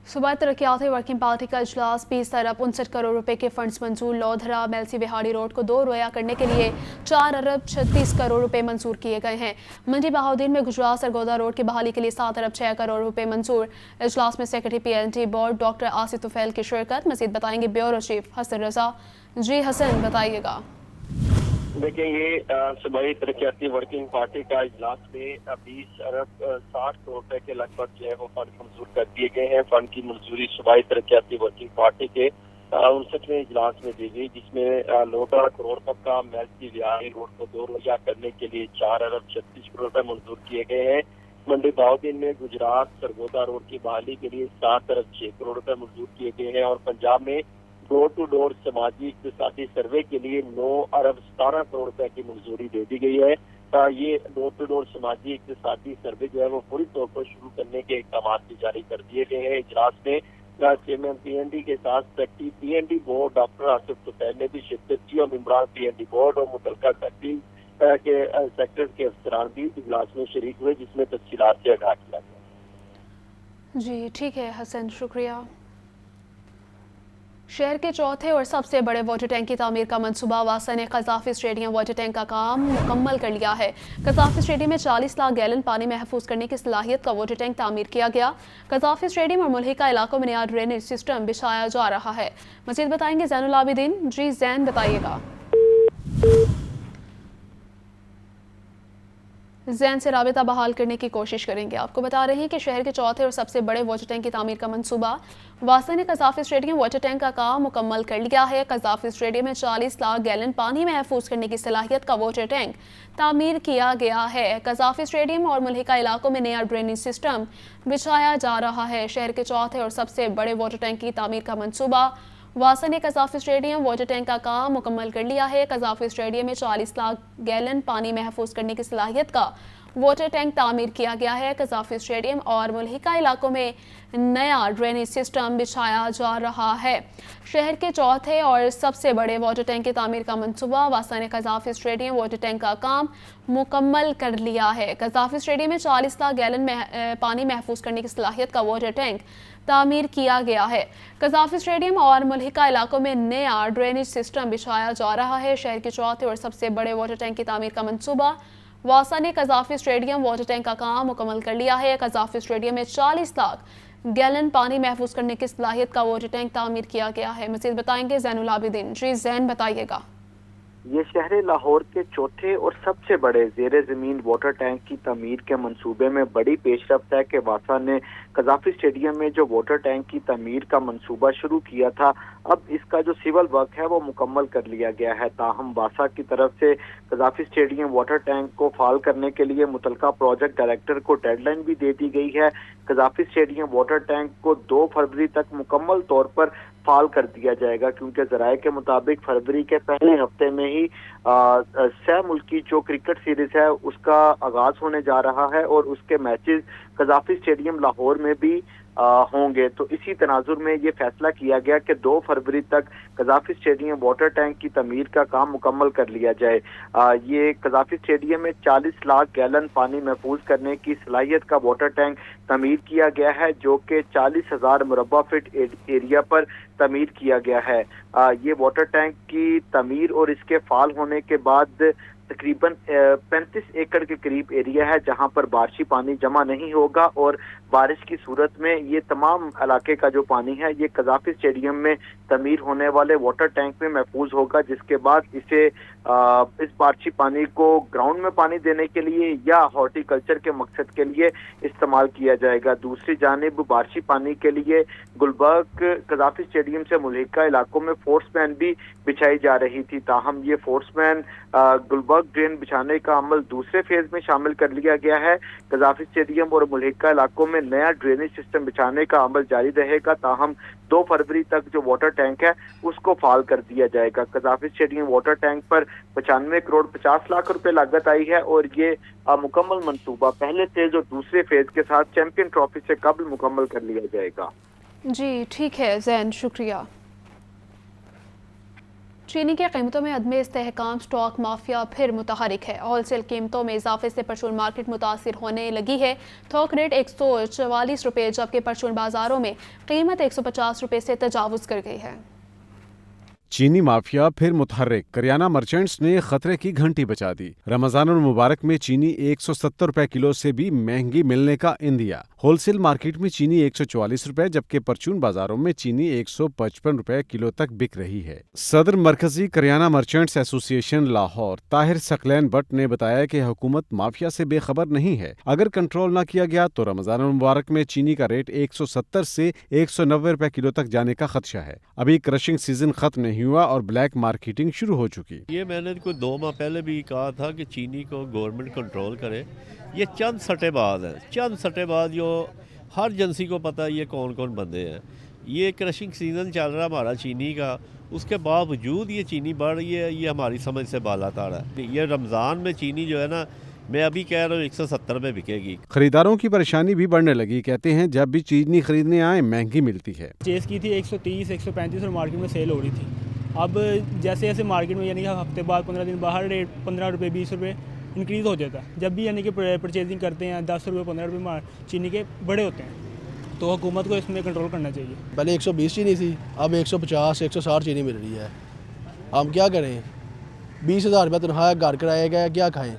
सूबाई तरक्याती working party का इजलास 20 अरब 59 करोड़ रुपए के फंड्स मंजूर। लौधरा मेलसी बिहाड़ी रोड को 2 रोया करने के लिए 4 अरब 36 करोड़ रुपए मंजूर किए गए हैं। मंडी बहाउद्दीन में गुजरात सरगोदा रोड की बहाली के लिए 7 अरब 6 करोड़ रुपए मंजूर। इजलास में secretary PNT board doctor Asif Tufail की शिरकत। मजीद बताएंगे ब्यूरो चीफ हसन रजा। जी हसन, बताइएगा। देखिए, ये सूबाई तरक्याती वर्किंग पार्टी का इजलास में 20 अरब 60 करोड़ रुपए के लगभग जो है वो फंड मंजूर कर दिए गए हैं। फंड की मंजूरी सूबाई तरक्याती वर्किंग पार्टी के 59वें इजलास में दी गई, जिसमें लोधा करोड़ तक का मेलसी बिहारी रोड को 2 रोया करने के लिए 4 अरब 36 करोड़ रुपए मंजूर किए गए हैं। मंडी बहाउद्दीन में गुजरात सरगोदा रोड की बहाली के लिए 7 अरब 6 करोड़ रुपए मंजूर किए गए हैं और पंजाब में डोर टू डोर समाजी इक्तिसादी सर्वे के लिए 9 अरब 17 करोड़ रुपए की मंजूरी दे दी गई है। ये डोर टू डोर समाजी इक्तिसादी सर्वे जो है वो पूरी तौर पर शुरू करने के इकदाम भी जारी कर दिए गए हैं। इजलास में चेयरमैन PND के साथ secretary PND board doctor Asif Tufail ने भी शिरकत की और मेंबरान PND बोर्ड और मुतल्लिका सेक्रेटरी के सेक्टर के अफसरान भी इजलास में शरीक हुए, जिसमें तफसीलात से आगाह किया गया। जी ठीक है हसन, शुक्रिया। शहर के चौथे और सबसे बड़े वाटर टैंक की तामीर का मंसूबा। वासा ने कज़ाफ़ी स्टेडियम वाटर टैंक का काम मुकम्मल कर लिया है। कज़ाफ़ी स्टेडियम में 40 लाख गैलन पानी महफूज करने की सलाहियत का वाटर टैंक तामीर किया गया। कज़ाफ़ी स्टेडियम और मुल्हिका इलाकों में नया ड्रेनेज सिस्टम बिछाया जा रहा है। मज़ीद बताएंगे ज़ैनुल आबिदीन। जी जैन, बताइएगा। जैन से राबिता बहाल करने की कोशिश करेंगे। आपको बता रहे हैं कि शहर के चौथे और सबसे बड़े वाटर टैंक की तामीर का मंसूबा। वासा ने कज़ाफ़ी स्टेडियम वाटर टैंक का काम मुकम्मल कर लिया है। कज़ाफ़ी स्टेडियम में 40 लाख गैलन पानी महफूज करने की सलाहियत का वाटर टैंक तामीर किया गया है। कज़ाफ़ी स्टेडियम और मुल्हिका इलाकों में नया ड्रेनेज सिस्टम बिछाया जा रहा है। शहर के चौथे और सबसे बड़े वाटर टैंक की तामीर का मंसूबा। वासा ने कज़ाफ़ी स्टेडियम वाटर टैंक का काम मुकम्मल कर लिया है। कज़ाफ़ी स्टेडियम में 40 लाख गैलन पानी महफूज करने की सलाहियत का वाटर टैंक तामीर किया गया है। कज़ाफ़ी स्टेडियम और मुल्हिका इलाकों में नया ड्रेनेज सिस्टम बिछाया जा रहा है। शहर के चौथे और सबसे बड़े वाटर टैंक की तामीर का मंसूबा। वासा ने कज़ाफ़ी स्टेडियम वाटर टैंक का काम मुकम्मल कर लिया है। कज़ाफ़ी स्टेडियम में 40 लाख गैलन पानी महफूज करने की सलाहियत का वाटर टैंक तामीर किया गया है। कज़ाफ़ी स्टेडियम और मुल्हिका इलाकों में नया ड्रेनेज सिस्टम बिछाया जा रहा है। शहर के चौथे और सबसे बड़े वाटर टैंक की तामीर का मंसूबा। वासा ने कज़ाफ़ी स्टेडियम वाटर टैंक का काम मुकम्मल कर लिया है। कज़ाफ़ी स्टेडियम में 40 लाख गैलन पानी महफूज करने की सलाहियत का वाटर टैंक तामीर किया गया है। मज़ीद बताएंगे ज़ैनुल आबिदीन। जी जैन, बताइएगा। ये शहर लाहौर के चौथे और सबसे बड़े ज़ेरे ज़मीन वाटर टैंक की तमीर के मंसूबे में बड़ी पेशरफ्त है कि वासा ने कज़ाफ़ी स्टेडियम में जो वाटर टैंक की तमीर का मंसूबा शुरू किया था, अब इसका जो सिविल वर्क है वो मुकम्मल कर लिया गया है। ताहम वासा की तरफ से कज़ाफ़ी स्टेडियम वाटर टैंक को फाल करने के लिए मुतल्लिका प्रोजेक्ट डायरेक्टर को डेडलाइन भी दे दी गई है। कज़ाफ़ी स्टेडियम वाटर टैंक को 2 फरवरी तक मुकम्मल तौर पर फाल कर दिया जाएगा, क्योंकि ज़राए के मुताबिक फरवरी के पहले हफ्ते में ही सह मुल्की जो क्रिकेट सीरीज है उसका आगाज होने जा रहा है और उसके मैचेस कज़ाफ़ी स्टेडियम लाहौर में भी होंगे। तो इसी तनाजुर में ये फैसला किया गया कि 2 फरवरी तक कज़ाफ़ी स्टेडियम वाटर टैंक की तमीर का काम मुकम्मल कर लिया जाए। ये कज़ाफ़ी स्टेडियम में 40 लाख गैलन पानी महफूज करने की सलाहियत का वाटर टैंक तमीर किया गया है, जो कि 40,000 मुरब्बा फीट एरिया पर तमीर किया गया है। ये वाटर टैंक की तमीर और इसके फाल होने के बाद तकरीबन 35 एकड़ के करीब एरिया है जहां पर बारिशी पानी जमा नहीं होगा और बारिश की सूरत में ये तमाम इलाके का जो पानी है ये कज़ाफ़ी स्टेडियम में तमीर होने वाले वाटर टैंक में महफूज होगा, जिसके बाद इसे इस बारिशी पानी को ग्राउंड में पानी देने के लिए या हॉर्टिकल्चर के मकसद के लिए इस्तेमाल किया जाएगा। दूसरी जानिब बारिशी पानी के लिए गुलबर्ग कज़ाफ़ी स्टेडियम से मुल्हिका इलाकों में फोर्समैन भी बिछाई जा रही थी। ताहम ये फोर्समैन गुलबर्ग ड्रेन बिछाने का अमल दूसरे फेज में शामिल कर लिया गया है। कज़ाफ़ी स्टेडियम और मुल्हिका इलाकों में नया ड्रेनेज सिस्टम बिछाने का अमल जारी रहेगा। ताहम 2 फरवरी तक जो वाटर टैंक है उसको फाल कर दिया जाएगा। कज़ाफ़ी स्टेडियम वाटर टैंक पर 95 करोड़ 50 लाख रुपए लागत आई है और ये मुकम्मल मंसूबा पहले फेज और दूसरे फेज के साथ चैंपियन ट्रॉफी से कबल मुकम्मल कर लिया जाएगा। जी ठीक है जैन, शुक्रिया। चीनी की कीमतों में अदम इस्तेहकाम स्टॉक माफिया फिर मुतहरिक है। होलसेल कीमतों में इजाफे से परचून मार्केट मुतासिर होने लगी है। थोक रेट 144 रुपये जबकि परचून बाजारों में कीमत 150 रुपये से तजावुज कर गई है। चीनी माफिया फिर मुतहर्रिक, करियाना मर्चेंट्स ने खतरे की घंटी बजा दी। रमजान मुबारक में चीनी 170 रुपए किलो से भी महंगी मिलने का इंदिया। होलसेल मार्केट में चीनी 144 रुपए जबकि परचून बाजारों में चीनी 155 रुपए किलो तक बिक रही है। सदर मरकजी kirana merchants association Lahore Tahir Saqlain but ने बताया कि हुकूमत माफिया से बेखबर नहीं है। अगर कंट्रोल न किया गया तो रमजान मुबारक में चीनी का रेट 170 से 190 रुपए किलो तक जाने का खदशा है। अभी क्रशिंग सीजन खत्म नहीं हुआ और ब्लैक मार्केटिंग शुरू हो चुकी। ये मैंने कोई 2 माह पहले भी कहा था कि चीनी को गवर्नमेंट कंट्रोल करे। ये चंद सट्टेबाज हैं, चंद सट्टेबाज जो हर एजेंसी को पता है ये कौन कौन बंदे हैं। ये क्रशिंग सीजन चल रहा हमारा चीनी का, उसके बावजूद ये चीनी बढ़ रही है, ये हमारी समझ से बालातर है। ये रमज़ान में चीनी जो है ना, मैं अभी कह रहा हूँ 170 में बिकेगी। खरीदारों की परेशानी भी बढ़ने लगी। कहते हैं जब भी चीनी खरीदने आए महंगी मिलती है। चेस की थी 130 135 और मार्केट में सेल हो रही थी। अब जैसे जैसे मार्केट में यानी कि हफ्ते बाद 15 दिन बाहर रेट 15 रुपये 20 रुपये इंक्रीज़ हो जाता है। जब भी यानी कि परचेजिंग करते हैं 10 रुपये 15 रुपये चीनी के बड़े होते हैं, तो हुकूमत को इसमें कंट्रोल करना चाहिए। पहले 120 चीनी थी, अब 150 160 चीनी मिल रही है। हम क्या करें? 20,000 रुपये तनख्वाह घर कराया गया, क्या खाएं?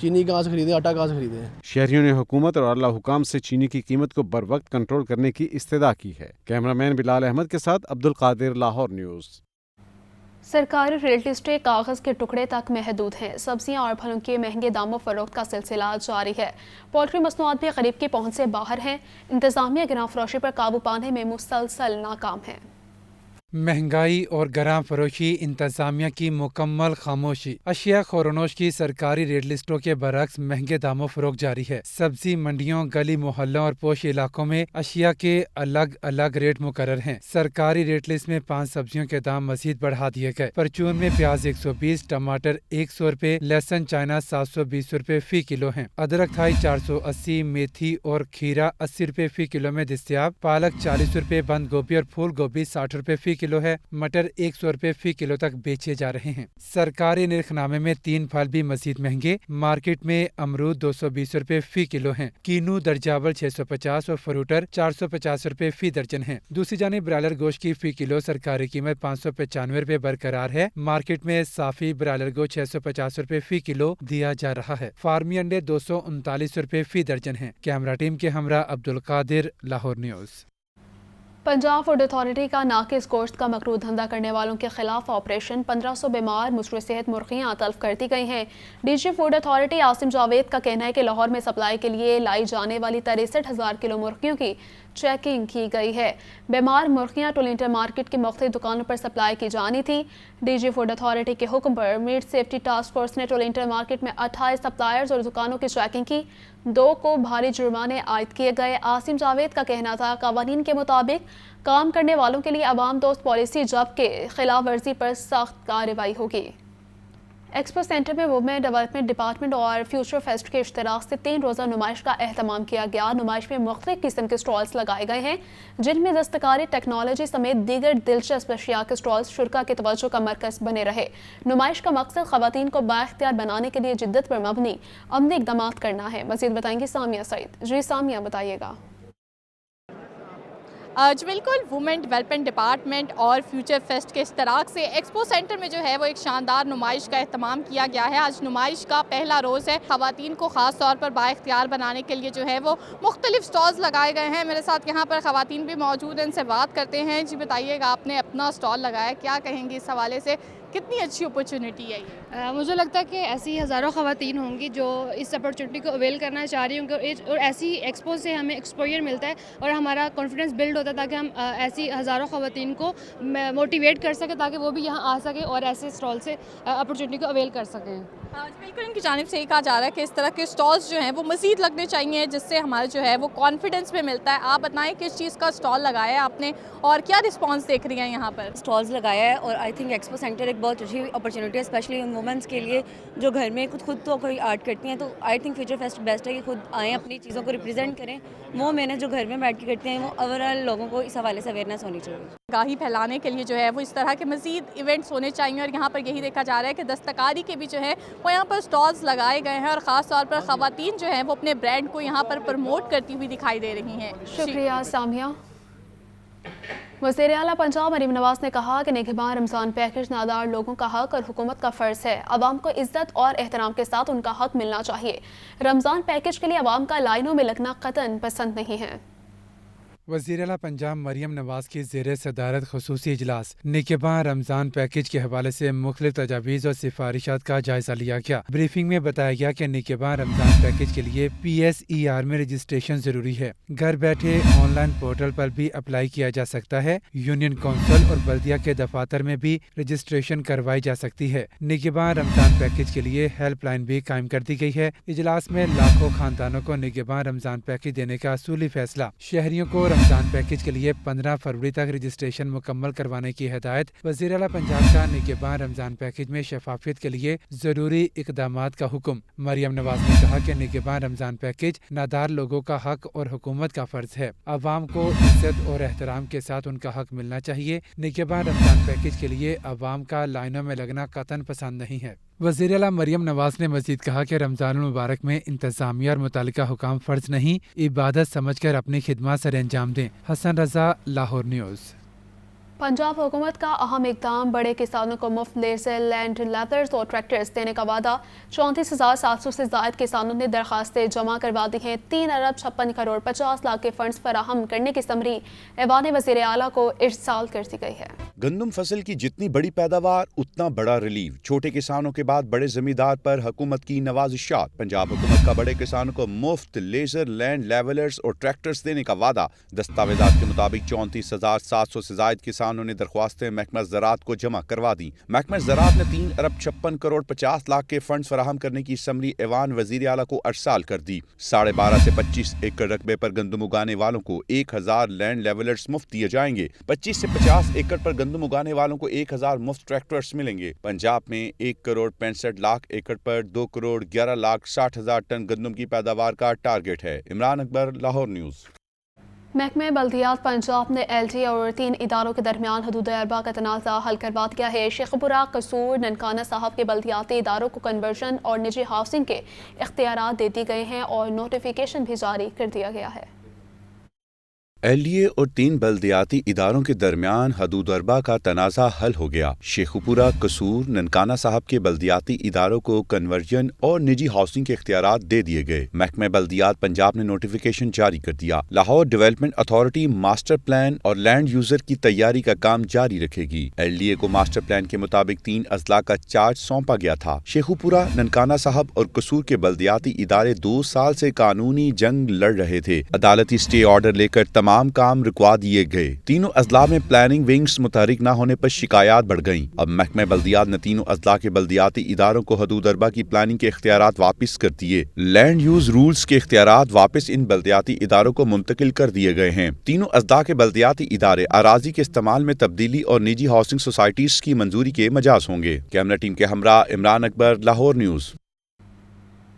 चीनी कहाँ से खरीदें, आटा कहाँ से खरीदें? शहरियों ने हुकूमत और आला हुकाम से चीनी की कीमत को बर वक्त कंट्रोल करने की इस्तदा की है। कैमरामैन बिलाल अहमद के साथ अब्दुल कादिर, लाहौर न्यूज़। सरकारी रियल एस्टेट कागज़ के टुकड़े तक महदूद हैं। सब्जियां और फलों के महंगे दामों फरोख्त का सिलसिला जारी है। पोल्ट्री मसनूआत भी गरीब की पहुंच से बाहर हैं। इंतजामिया गिरां फरोशी पर काबू पाने में मुसलसल नाकाम है। महंगाई और गरां फरोशी, इंतजामिया की मुकम्मल खामोशी। अशिया खोरनोश की सरकारी रेट लिस्टों के बरक्स महंगे दामों फरोख्त जारी है। सब्जी मंडियों, गली मोहल्लों और पोश इलाकों में अशिया के अलग अलग रेट मुकर्रर हैं। सरकारी रेट लिस्ट में 5 सब्जियों के दाम मजीद बढ़ा दिए गए। परचून में प्याज 120, टमाटर 100 रुपए, लहसुन चाइना 720 रुपए फी किलो है। अदरक थाई 480, मेथी और खीरा 80 रुपए फी किलो में दस्तियाब। पालक 40 रुपए, बंद गोभी और फूल गोभी 60 रुपए फी किलो है। मटर 100 रुपए फी किलो तक बेचे जा रहे हैं। सरकारी निर्खनामे में 3 फल भी मजीद महंगे। मार्केट में अमरूद 220 रुपए फी किलो हैं। कीनू दर्जावल 650 और फ्रूटर 450 रुपए फी दर्जन हैं। दूसरी जानिब ब्रायलर गोश्त की फी किलो सरकारी कीमत 595 रुपए बरकरार है। मार्केट में साफी ब्रायलर गोश्त 650 रुपए फी किलो दिया जा रहा है। फार्मी अंडे 239 रुपए फी दर्जन हैं। कैमरा टीम के हमरा Abdul Qadir, Lahore news. Punjab food authority का नाकिस गोश्त का मकरूह धंधा करने वालों के खिलाफ ऑपरेशन। 1500 बीमार मुशर सेहत मुर्गियाँ तल्फ कर दी गई हैं। DG food authority Asim Javed का कहना है कि लाहौर में सप्लाई के लिए लाई जाने वाली 63,000 किलो मुर्गियों की चेकिंग की गई है। बीमार मुर्गियाँ टोलिंटर मार्केट की मुख्तलिफ दुकानों पर सप्लाई की जानी थी। डीजी फूड अथॉरिटी के हुक्म पर मीट सेफ्टी टास्क फोर्स ने टोलिंटर मार्केट में 28 सप्लायर्स और दुकानों की चेकिंग की। 2 को भारी जुर्माने आयद किए गए। आसिम जावेद का कहना था कवानीन के मुताबिक काम करने वालों के लिए अवाम दोस्त पॉलिसी जबकि खिलाफ वर्जी पर सख्त कार्रवाई होगी। एक्सपो सेंटर में वुमेन डेवलपमेंट डिपार्टमेंट और फ्यूचर फेस्ट के इश्तराक से 3 रोज़ा नुमाइश का एहतमाम किया गया। नुमाइश में मुख्तलिफ किस्म के स्टॉल्स लगाए गए हैं जिनमें दस्तकारी, टेक्नोलॉजी समेत दीगर दिलचस्प अशिया के स्टॉल्स शुरा के तवज्जो का मरकज बने रहे। नुमाइश का मकसद खवातीन को बाइख्तियार बनाने के लिए जिद्दत पर मबनी अमली इक़दाम करना है। मज़ीद बताएंगी सामिया सईद। जी सामिया, बताइएगा। जी बिल्कुल, वुमेन डेवलपमेंट डिपार्टमेंट और फ्यूचर फेस्ट के इश्तराक से एक्सपो सेंटर में जो है वो एक शानदार नुमाइश का एहतमाम किया गया है। आज नुमाइश का पहला रोज़ है। ख़वातीन को ख़ास तौर पर बाइख्तियार बनाने के लिए जो है वो मुख्तलिफ स्टॉल्स लगाए गए हैं। मेरे साथ यहाँ पर ख़वातीन भी मौजूद हैं, इनसे बात करते हैं। जी बताइएगा, आपने अपना स्टॉल लगाया, क्या कहेंगी इस हवाले से? कितनी अच्छी अपॉर्चुनिटी है ये? मुझे लगता है कि ऐसी हज़ारों ख़वातीन होंगी जो इस अपॉर्चुनिटी को अवेल करना चाह रही होंगी और ऐसी एक्सपो से हमें एक्सपोजर मिलता है और हमारा कॉन्फिडेंस बिल्ड होता है ताकि हम ऐसी हज़ारों ख़वातीन को मोटिवेट कर सकें ताकि वो भी यहाँ आ सकें और ऐसे स्टॉल से अपॉर्चुनिटी को अवेल कर सकें। बिल्कुल, इनकी जानिब से ये कहा जा रहा है कि इस तरह के स्टॉल्स जो हैं वो मज़ीद लगने चाहिए जिससे हमारा जो है वो कॉन्फिडेंस भी मिलता है। आप बताएं किस चीज़ का स्टॉल लगाया है आपने और क्या रिस्पांस देख रही हैं यहाँ पर? स्टॉल्स लगाया है और आई थिंक एक्सपो सेंटर एक बहुत अच्छी अपॉर्चुनिटी है स्पेशली उन वुमेंस के लिए जो घर में खुद तो कोई आर्ट करती हैं। तो I think future fest best है कि खुद आएँ, अपनी चीज़ों को रिप्रेजेंट करें। वो मैंने जो घर में बैठ के करते हैं वो ओवरऑल लोगों को इस हवाले से अवेयरनेस होनी चाहिए। آگاہی پھیلانے کے لیے جو ہے وہ اس طرح کے مزید ایونٹس ہونے چاہیے، اور یہاں پر یہی دیکھا جا رہا ہے کہ دستکاری کے بھی جو ہے وہ یہاں پر سٹالز لگائے گئے ہیں، اور خاص طور پر خواتین جو ہیں وہ اپنے برانڈ کو یہاں پر پروموٹ کرتی ہوئی دکھائی دے رہی ہیں۔ شکریہ سامیہ۔ وزیر اعلیٰ پنجاب مریم نواز نے کہا کہ نگہباں رمضان پیکج نادار لوگوں کا حق اور حکومت کا فرض ہے، عوام کو عزت اور احترام کے ساتھ ان کا حق ملنا چاہیے۔ رمضان پیکج کے لیے عوام کا لائنوں میں لگنا قطعاً پسند نہیں ہے۔ وزیر اعلیٰ پنجاب مریم نواز کی زیر صدارت خصوصی اجلاس نگہباں رمضان پیکج کے حوالے سے مختلف تجاویز اور سفارشات کا جائزہ لیا گیا۔ بریفنگ میں بتایا گیا کہ نگہباں رمضان پیکج کے لیے PSER میں رجسٹریشن ضروری ہے۔ گھر بیٹھے آن لائن پورٹل پر بھی اپلائی کیا جا سکتا ہے۔ یونین کونسل اور بلدیہ کے دفاتر میں بھی رجسٹریشن کروائی جا سکتی ہے۔ نگہباں رمضان پیکج کے لیے ہیلپ لائن بھی قائم کر دی گئی ہے۔ اجلاس میں لاکھوں خاندانوں کو نگہباں رمضان پیکج دینے کا اصولی فیصلہ۔ شہریوں کو رمضان پیکج کے لیے 15 فروری تک رجسٹریشن مکمل کروانے کی ہدایت۔ وزیر اعلیٰ پنجاب کا نگہباں رمضان پیکج میں شفافیت کے لیے ضروری اقدامات کا حکم۔ مریم نواز نے کہا کہ نگہباں رمضان پیکج نادار لوگوں کا حق اور حکومت کا فرض ہے، عوام کو عزت اور احترام کے ساتھ ان کا حق ملنا چاہیے۔ نگہباں رمضان پیکج کے لیے عوام کا لائنوں میں لگنا قطعاً پسند نہیں ہے۔ وزیر اعلیٰ مریم نواز نے مزید کہا کہ رمضان المبارک میں انتظامیہ اور متعلقہ حکام فرض نہیں، عبادت سمجھ کر اپنی خدمات سر انجام دیں۔ حسن رضا، لاہور نیوز۔ پنجاب حکومت کا اہم اقدام، بڑے کسانوں کو مفت لیزر لینڈ لیولرز اور ٹریکٹرز دینے کا وعدہ۔ 34,700 سے زائد کسانوں نے درخواستیں جمع کروا دی ہیں۔ 3 ارب 56 کروڑ 50 لاکھ کے فنڈز فراہم کرنے کی سمری ایوان وزیر اعلیٰ کو ارسال کر دی گئی ہے۔ گندم فصل کی جتنی بڑی پیداوار اتنا بڑا ریلیف، چھوٹے کسانوں کے بعد بڑے زمیندار پر حکومت کی نوازشات۔ پنجاب حکومت کا بڑے کسانوں کو مفت لیزر لینڈ لیولرز اور ٹریکٹرز دینے کا وعدہ۔ دستاویزات کے مطابق 34,700 سے زائد کسانوں نے درخواستیں محکمہ زراعت کو جمع کروا دی۔ محکمہ زراعت نے 3 ارب 56 کروڑ 50 لاکھ کے فنڈز فراہم کرنے کی سمری ایوان وزیر اعلیٰ کو ارسال کر دی۔ 12.5 سے 25 ایکڑ رقبے پر گندم اگانے والوں کو 1,000 لینڈ لیولرز مفت دیے جائیں گے۔ 25 سے 50 ایکڑ پر گندم اگانے والوں کو 1,000 مفت ٹریکٹرز ملیں گے۔ پنجاب میں 1 کروڑ 65 لاکھ ایکڑ پر 2 کروڑ 11 لاکھ 60 ہزار ٹن گندم کی پیداوار کا ٹارگٹ ہے۔ عمران اکبر، لاہور نیوز۔ محکمہ بلدیات پنجاب نے LD اور 3 اداروں کے درمیان حدود اربا کا تنازع حل کروا دیا ہے۔ شیخ پورہ، قصور، ننکانہ صاحب کے بلدیاتی اداروں کو کنورژن اور نجی ہاؤسنگ کے اختیارات دے دیے گئے ہیں اور نوٹیفیکیشن بھی جاری کر دیا گیا ہے۔ LDA اور 3 بلدیاتی اداروں کے درمیان حدود اربا کا تنازع حل ہو گیا۔ شیخ پورہ، قصور، ننکانہ صاحب کے بلدیاتی اداروں کو کنورژن اور نجی ہاؤسنگ کے اختیارات دے دیے گئے۔ محکمہ بلدیات پنجاب نے نوٹیفیکیشن جاری کر دیا۔ Lahore development authority master plan اور لینڈ یوزر کی تیاری کا کام جاری رکھے گی۔ LDA کو ماسٹر پلان کے مطابق 3 اضلاع کا چارج سونپا گیا تھا۔ شیخ پورہ، ننکانہ صاحب اور قصور کے بلدیاتی ادارے 2 سال سے قانونی جنگ لڑ رہے تھے۔ عدالتی اسٹے آرڈر لے کر تمام کام رکوا دیے گئے۔ تینوں اضلاع میں پلاننگ ونگز متحرک نہ ہونے پر شکایات بڑھ گئیں۔ اب محکمہ بلدیات نے تینوں اضلاع کے بلدیاتی اداروں کو حدود اربا کی پلاننگ کے اختیارات واپس کر دیے۔ لینڈ یوز رولز کے اختیارات واپس ان بلدیاتی اداروں کو منتقل کر دیے گئے ہیں۔ تینوں اضلاع کے بلدیاتی ادارے اراضی کے استعمال میں تبدیلی اور نجی ہاؤسنگ سوسائٹیز کی منظوری کے مجاز ہوں گے۔ کیمرہ ٹیم کے ہمراہ عمران اکبر، لاہور نیوز۔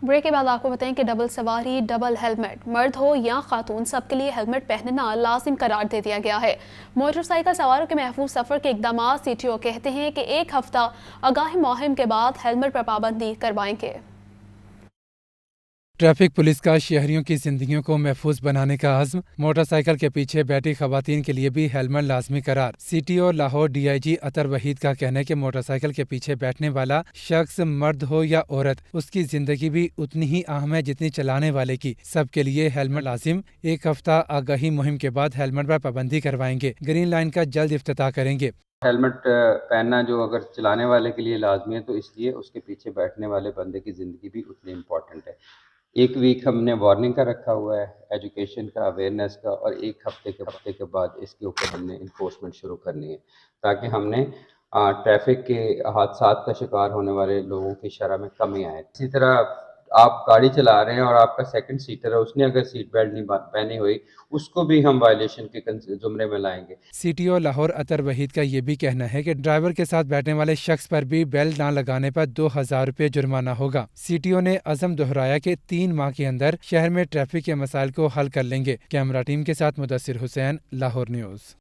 بریک کے بعد آپ کو بتائیں کہ ڈبل سواری، ڈبل ہیلمٹ، مرد ہو یا خاتون، سب کے لیے ہیلمٹ پہننا لازم قرار دے دیا گیا ہے۔ موٹر سائیکل سواروں کے محفوظ سفر کے اقدامات CTO کہتے ہیں کہ 1 ہفتہ آگاہی مہم کے بعد ہیلمٹ پر پابندی کروائیں گے۔ ٹریفک پولیس کا شہریوں کی زندگیوں کو محفوظ بنانے کا عزم، موٹر سائیکل کے پیچھے بیٹھی خواتین کے لیے بھی ہیلمٹ لازمی قرار۔ CTO لاہور DIG اطہر وحید کا کہنا ہے کہ موٹر سائیکل کے پیچھے بیٹھنے والا شخص مرد ہو یا عورت، اس کی زندگی بھی اتنی ہی اہم ہے جتنی چلانے والے کی۔ سب کے لیے ہیلمٹ لازم۔ 1 ہفتہ آگاہی مہم کے بعد ہیلمٹ پر پابندی کروائیں گے۔ گرین لائن کا جلد افتتاح کریں گے۔ ہیلمٹ پہننا جو اگر چلانے والے کے لیے لازمی ہے تو اس لیے اس کے پیچھے بیٹھنے والے بندے کی زندگی بھی اتنی امپورٹنٹ ہے۔ 1 ویک ہم نے وارننگ کا رکھا ہوا ہے، ایجوکیشن کا، اویئرنیس کا، اور 1 ہفتے کے بعد اس کے اوپر ہم نے انفورسمنٹ شروع کرنی ہے تاکہ ہم نے ٹریفک کے حادثات کا شکار ہونے والے لوگوں کی شرح میں کمی آئے۔ اسی طرح آپ گاڑی چلا رہے ہیں اور آپ کا سیکنڈ سیٹر ہے، اس نے اگر سیٹ بیلٹ نہیں پہنی ہوئی، اس کو بھی ہم وائلیشن کے زمرے میں لائیں گے۔ CTO لاہور اطہر وحید کا یہ بھی کہنا ہے کہ ڈرائیور کے ساتھ بیٹھنے والے شخص پر بھی بیلٹ نہ لگانے پر 2,000 روپے جرمانہ ہوگا۔ CTO نے عزم دہرایا کہ 3 ماہ کے اندر شہر میں ٹریفک کے مسائل کو حل کر لیں گے۔ کیمرہ ٹیم کے ساتھ مدثر حسین، لاہور نیوز۔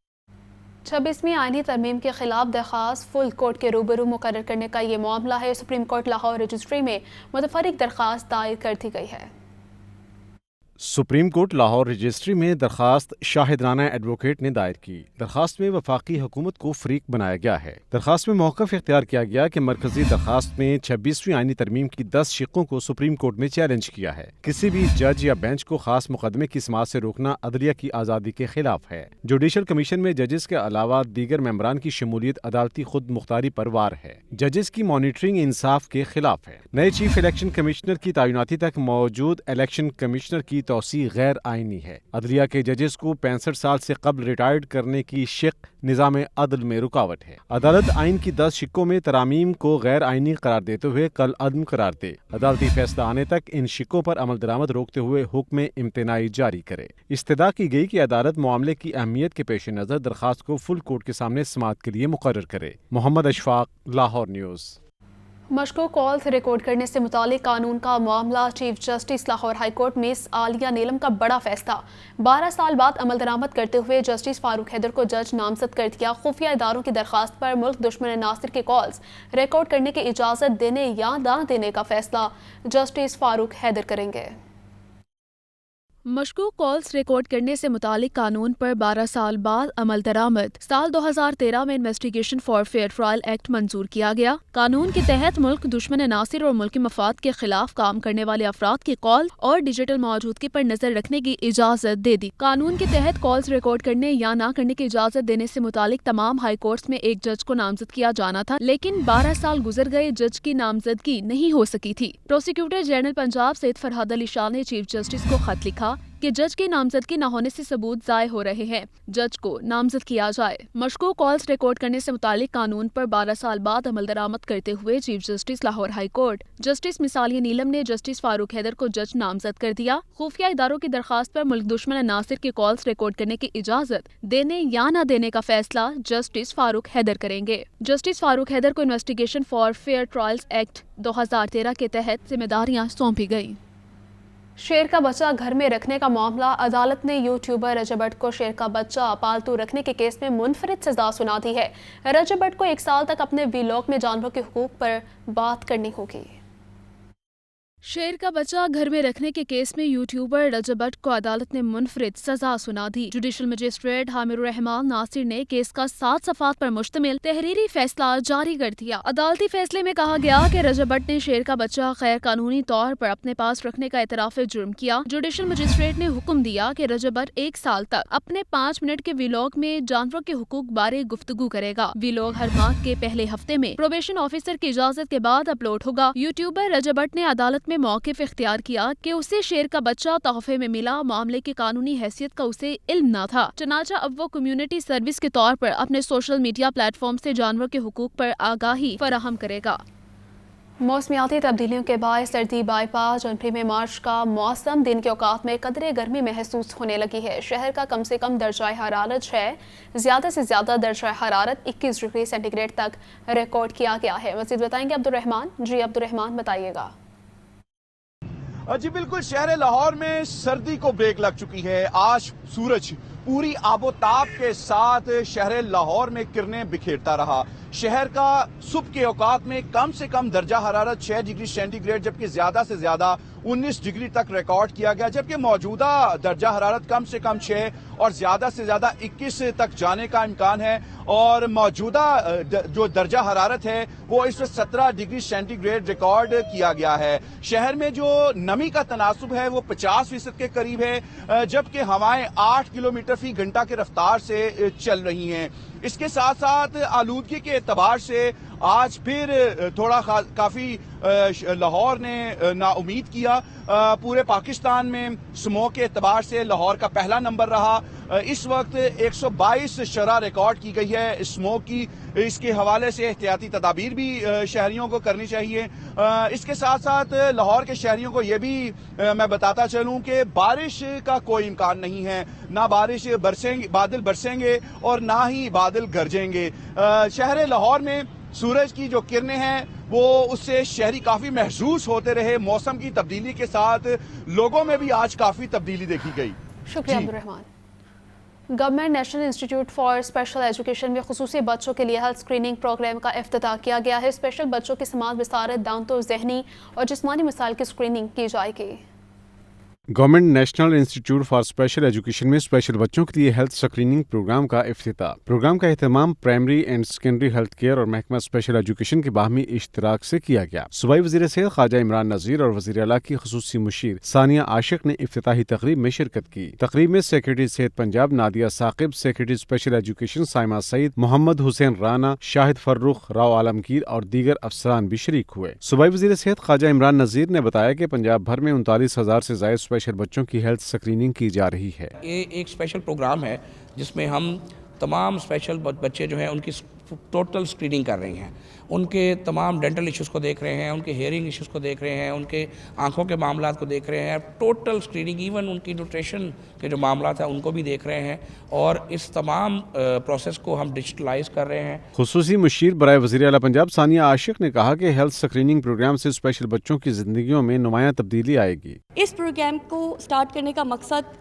26वीं आईनी तरमीम के खिलाफ दरख्वास्त फुल कोर्ट के रूबरू मुकर्रर करने का ये मामला है। सुप्रीम कोर्ट लाहौर रजिस्ट्री में मुतफर्रिक दरख्वास्त दायर कर दी गई है। सुप्रीम कोर्ट लाहौर रजिस्ट्री में दरखास्त शाहिद राना एडवोकेट ने दायर की। दरखास्त में वफाकी हुकूमत को फरीक बनाया गया है। दरखास्त में मौक़िफ़ इख्तियार किया गया कि मरकजी दरखास्त में 26वीं आईनी तरमीम की 10 शिकों को सुप्रीम कोर्ट में चैलेंज किया है। किसी भी जज या बेंच को खास मुकदमे की समाअत से रोकना अदलिया की आज़ादी के खिलाफ है। जुडिशल कमीशन में जजेस के अलावा दीगर मेंबरान की शमूलियत अदालती खुद मुख्तारी पर वार है। जजेस की मॉनिटरिंग इंसाफ के खिलाफ है। नए चीफ इलेक्शन कमिश्नर की तैनाती तक मौजूद इलेक्शन कमिश्नर की तौसी गैर आईनी है। अदलिया के जजेस को 65 साल से कबल रिटायर्ड करने की शिक निज़ाम अदल में रुकावट है। अदालत आइन की 10 शिकों में तरामीम को गैर आईनी करार देते हुए कल अदम करार दे। अदालती फैसला आने तक इन शिकों पर अमल दरामद रोकते हुए हुक्म इम्तनाई जारी करे। इस्तदा की गई कि अदालत मामले की अहमियत के पेश नज़र दरखास्त को फुल कोर्ट के सामने समाअत के लिए मुकर्रर करे। मोहम्मद अशफाक, लाहौर न्यूज़। मशकूक कॉल्स रिकॉर्ड करने से मुतालिक कानून का मामला। Chief justice Lahore high court miss Aliya Neelam का बड़ा फैसला। 12 साल बाद अमल दरामद करते हुए जस्टिस फारूक हैदर को जज नामजद कर दिया। खुफिया इदारों की दरखास्त पर मुल्क दुश्मन नासिर की कॉल्स रिकॉर्ड करने की इजाज़त देने या ना देने का फैसला जस्टिस फारूक हैदर करेंगे। मशकूक कॉल्स रिकॉर्ड करने से मुतालिक कानून पर 12 साल बाद अमल दरामद। साल 2013 में investigation for fair trial act मंजूर किया गया। कानून के तहत मुल्क दुश्मन नासिर और मुल्की मफाद के खिलाफ काम करने वाले अफराद की कॉल और डिजिटल मौजूदगी पर नजर रखने की इजाजत दे दी। कानून के तहत कॉल्स रिकॉर्ड करने या ना करने की इजाजत देने से मुतालिक तमाम हाई कोर्ट्स में एक जज को नामजद किया जाना था, लेकिन 12 साल गुजर गए, जज की नामजदगी नहीं हो सकी थी। प्रोसिक्यूटर जनरल पंजाब सैयद फरहाद अली शाह ने चीफ जस्टिस को खत लिखा कि जज की नामजदगी न होने से सबूत ज़ाय हो रहे हैं, जज को नामजद किया जाए। मशकूक कॉल्स रिकॉर्ड करने से मुतालिक कानून पर 12 साल बाद अमल दरामद करते हुए chief justice Lahore high court justice miss Aliya Neelam ने जस्टिस फारूक हैदर को जज नामजद कर दिया। खुफिया इदारों की दरखास्त पर मुल्क दुश्मन नासिर की कॉल्स रिकॉर्ड करने की इजाजत देने या न देने का फैसला जस्टिस फारूक हैदर करेंगे। जस्टिस फारूक हैदर को investigation for fair trials act 2013 के तहत जिम्मेदारियां सौंपी गयी। शेर का बच्चा घर में रखने का मामला। अदालत ने यूट्यूबर रजब भट्ट को शेर का बच्चा पालतू रखने के केस में मुनफरिद सजा सुना दी है। रजब भट्ट को 1 साल तक अपने वीलॉग में जानवरों के हुकूक पर बात करनी होगी। शेर का बच्चा घर में रखने के केस में यूट्यूबर रजब भट्ट को अदालत ने मुनफरिद सजा सुना दी। जुडिशल मजिस्ट्रेट हामिर रहमान नासिर ने केस का 7 सफ़ात पर मुश्तमिल तहरीरी फैसला जारी कर दिया। अदालती फैसले में कहा गया कि रजब भट्ट ने शेर का बच्चा गैर कानूनी तौर पर अपने पास रखने का एतराफ़ जुर्म किया। जुडिशल मजिस्ट्रेट ने हुक्म दिया कि रजब भट्ट 1 साल तक अपने 5 मिनट के वीलॉग में जानवरों के हुकूक बारे गुफ्तगू करेगा। वीलॉग हर माह के पहले हफ्ते में प्रोबेशन ऑफिसर की इजाजत के बाद अपलोड होगा। यूट्यूबर रजब भट्ट ने अदालत में मौक़िफ़ इख्तियार किया कि उसे शेर का बच्चा तोहफे में मिला, मामले की कानूनी हैसियत का उसे इल्म न था। चनाचा अब वो कम्युनिटी सर्विस के तौर पर अपने सोशल मीडिया प्लेटफॉर्म से जानवर के हुकूक पर आगाही फराहम करेगा। मौसमियाती तब्दीलियों के बायस सर्दी बाईपास जनवरी में मार्च का मौसम दिन के औकात में कदरे गर्मी महसूस होने लगी है। शहर का कम से कम दर्जा हरारत 6, ज़्यादा से ज़्यादा दर्जा हरारत 21 डिग्री सेंटीग्रेड तक रिकॉर्ड किया गया है। मज़ीद बताएंगे अब्दुर्रहमान। जी अब्दुर्रहमान, बताइएगा। जी बिल्कुल, शहर लाहौर में सर्दी को ब्रेक लग चुकी है। आज सूरज पूरी आबोताब के साथ शहर लाहौर में किरणें बिखेरता रहा। शहर का सुबह के औकात में कम से कम दर्जा हरारत 6 डिग्री सेंटीग्रेड जबकि ज्यादा से ज्यादा 19 डिग्री तक रिकॉर्ड किया गया, जबकि मौजूदा दर्जा हरारत कम से कम 6 और ज्यादा से ज्यादा 21 तक जाने का इम्कान है। और मौजूदा जो दर्जा हरारत है वो इस वक्त 17 डिग्री सेंटीग्रेड रिकॉर्ड किया गया है। शहर में जो नमी का तनासुब है वो 50% के करीब है, जबकि हवाएं 8 किलोमीटर फी घंटा के रफ्तार से चल रही हैं। इसके साथ साथ आलूदगी के एतबार से आज फिर थोड़ा काफी लाहौर ने नाउमीद किया। पूरे पाकिस्तान में स्मोक के एतबार से लाहौर का पहला नंबर रहा। इस वक्त 122 शरह रिकॉर्ड की गई है स्मोक की। इसके हवाले से एहतियाती तदाबीर भी शहरियों को करनी चाहिए। इसके साथ साथ लाहौर के शहरियों को ये भी मैं बताता चलूं कि बारिश का कोई इम्कान नहीं है। ना बारिश बरसेंगे, बादल बरसेंगे और ना ही बादल गरजेंगे। शहर लाहौर में सूरज की जो किरणें हैं वो उससे शहरी काफी महसूस होते रहे। मौसम की तब्दीली के साथ लोगों में भी आज काफी तब्दीली देखी गई। शुक्रिया Abdurrahman. Government national institute for special education में खुसूसी बच्चों के लिए हेल्थ स्क्रीनिंग प्रोग्राम का इफ्तिताह किया गया है। स्पेशल बच्चों की समात बिसारत, दांतों, जहनी और जिस्मानी मसाइल की स्क्रीनिंग की जाएगी। Government national institute for special education में स्पेशल बच्चों के लिए हेल्थ स्क्रीनिंग प्रोग्राम का इफ्तिताह। प्रोग्राम का एहतमाम primary and secondary health care और महकमा स्पेशल एजुकेशन के बाहमी इश्तराक से किया गया। सूबाई वज़ीर सेहत ख्वाजा इमरान नज़ीर और वज़ीर आला की खुसूसी मुशीर सानिया आशिक ने इफ्तिताही तकरीब में शिरकत की। तकरीब में सेक्रेटरी सेहत Punjab Nadia Saqib, secretary special education Saima Saeed, Muhammad Hussain Rana, Shahid Farrukh, Rao Alamgir और दीगर अफसरान भी शरीक हुए। सूबाई वज़ीर सेहत ख्वाजा इमरान नज़ीर ने बताया कि पंजाब भर में 39,000 से ज़ायद स्पेशल बच्चों की हेल्थ स्क्रीनिंग की जा रही है। ये एक स्पेशल प्रोग्राम है जिसमें हम तमाम स्पेशल बच्चे जो हैं उनकी टोटल स्क्रीनिंग कर रहे हैं, उनके तमाम डेंटल इश्यूज़ को देख रहे हैं, उनके हेयरिंग इश्यूज़ को देख रहे हैं, उनके आँखों के मामलात को देख रहे हैं, टोटल स्क्रीनिंग, इवन उनकी न्यूट्रिशन के जो मामलात हैं उनको भी देख रहे हैं और इस तमाम प्रोसेस को हम डिजिटलाइज कर रहे हैं। खुसूसी मुशीर बराए वज़ीर आला पंजाब सानिया आशिक ने कहा कि हेल्थ स्क्रीनिंग प्रोग्राम से स्पेशल बच्चों की ज़िंदगियों में नुमायाँ तब्दीली आएगी। इस प्रोग्राम को स्टार्ट करने का मकसद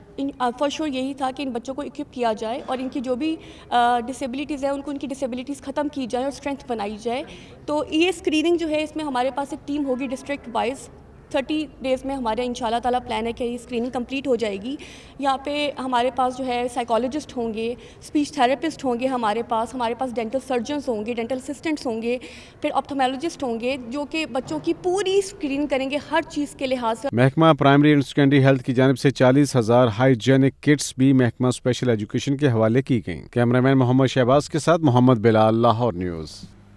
फॉर श्योर यही था कि इन बच्चों को इक्विप किया जाए और इनकी जो भी डिसेबिलिटीज़ हैं उनको उनकी डिसेबिलिटीज़ ख़त्म की जाए और स्ट्रेंथ बनाई जाए। तो ये स्क्रीनिंग जो है इसमें हमारे पास एक टीम होगी डिस्ट्रिक्ट वाइज। 30 डेज़ में हमारा इंशाल्लाह ताला प्लान है कि ये स्क्रीनिंग कंप्लीट हो जाएगी। यहाँ पे हमारे पास जो है साइकोलॉजिस्ट होंगे, स्पीच थेरेपिस्ट होंगे, हमारे पास डेंटल सर्जन्स होंगे, डेंटल असिस्टेंट्स होंगे, फिर ऑप्थोमेलॉजिस्ट होंगे जो कि बच्चों की पूरी स्क्रीनिंग करेंगे हर चीज़ के लिहाज से। महकमा प्राइमरी एंड सेकेंडरी हेल्थ की जानिब से 40,000 हाइजेनिक किट्स भी महकमा स्पेशल एजुकेशन के हवाले की गईं। कैमरामैन मोहम्मद शहबाज के साथ मोहम्मद बिलाल, लाहौर न्यूज़।